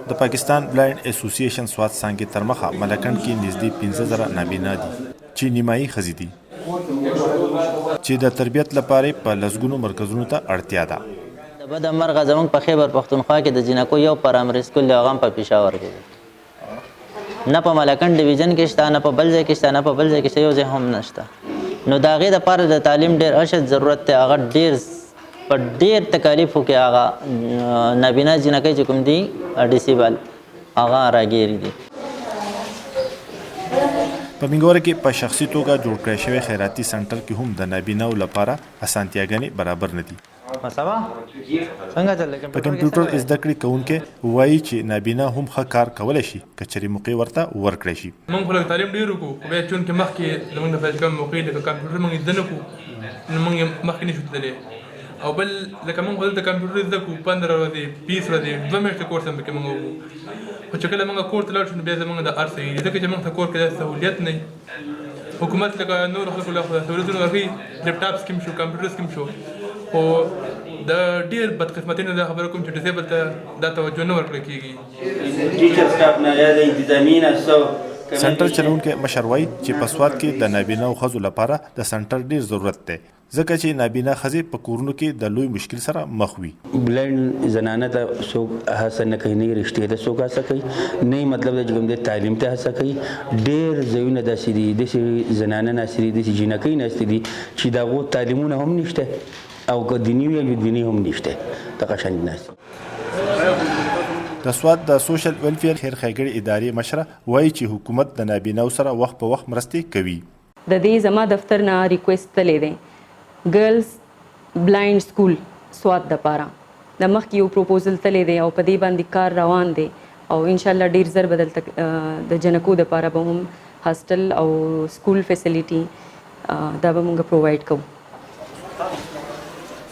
د پاکستان بلایند اسوسییشن سوات څانګې تر مخه ملکنډ کې نږدې 15,000 نابینا دي چې نیمایي ښځې دي چې د تربیت لپاره په لسګونو مرکزونو ته اړتیا ده. د بد مرغه زموږ په خیبر پښتونخوا کې د جنکو یو پرایمري سکول دی، هغه هم په پېښور کې دی. نه په ملکنډ ډیویژن کې شته، نه په بل ځای کې شته، نه په بل ځای کې شته، یو ځای هم نشته. نو د هغې دپاره د تعلیم ډېر اشد ضرورت دی. هغه په ډېر تکالیفو کې هغه نابینا جنکۍ چې کوم دي ډیسیبل هغه راګیري دي. په منګوره کې په شخصي توګه جوړ کړی شوی خیراتي سنټر کې هم د نابیناو لپاره اسانتیاګانې برابر نه دي. په کمپیوټر زده کړې کوونکي وایي چې نابینا هم ښه کار کولی شي که چېرې موقع ورته ورکړی شي. موږ خو لږ تعلیم ډېر وکړو، خو بیا چونکې مخکې زموږ د پیل کوم موقع لکه کمپیوټر موږ زده نه کړو، نو موږ مخکې نه شو تللی. او بل لکه موږ دلته کمپیوټر زده کړو 15 ورځې 20 ورځې 2 میاشتې کورس هم پکې موږ وکړو، خو چې کله موږ کور ته لاړ شو نو بیا زموږ د هر څه وي، ځکه چې موږ ته کور کې داسې سهولیت نه وي. حکومت لکه نورو خلکو له سهولیتونه ورکوي، لیپټاپ سکیم شو، کمپیوټر سکیم شو، خو د ډېر بدقسمتۍ نه دا خبره کوم چې ډیسیبل ته دا توجه نه ورکړل کېږي. سنټر چلونکی مشر وایي چې په سوات کې د نابیناو ښځو لپاره د سنټر ډېر ضرورت دی، ځکه چې نابینا ښځې په کورونو کې د لوی مشکل سره مخ وي. بلایند زنانه ته څوک هڅه نه کوي، نه رښتیا ته څوک هڅه کوي، نه مطلب د کوم د تعلیم ته هڅه کوي. ډېر ځایونه داسې دي، داسې زنانه ناستې دي، داسې جینکۍ ناستې دي چې د هغو تعلیمونه هم نشته او که دیني وي یا دیني هم نشته، دغه شان ناست. د سوات د سوشل ویلفیر خیر ښېګړې ادارې مشره وایي چې حکومت د نابیناو سره وخت په وخت مرستې کوي. د دې زما دفتر نه ریکویسټ تللی دی ګرلز بلایند سکول سوات دپاره د مخکې یو پروپوزل تللی دی او په دې باندې کار روان دی او انشاءالله ډېر زر به دلته د جنکو دپاره به هم هاسټل او سکول فیسیلیټي دا به موږ پرووایډ کوو.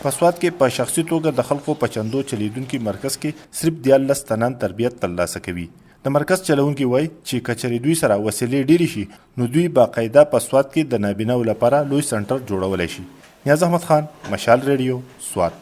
په سوات کې په شخصي توګه د خلکو په چندو چلیدونکي مرکز کې صرف 14 تنان تربیت ترلاسه کوي. د مرکز چلونکي وایي چې که چېرې دوی سره وسیلې ډېرې شي نو دوی باقاعده په سوات کې د نابیناو لپاره لوی سنټر جوړولی شي. نیاز احمد خان، مشال ریډیو، سوات.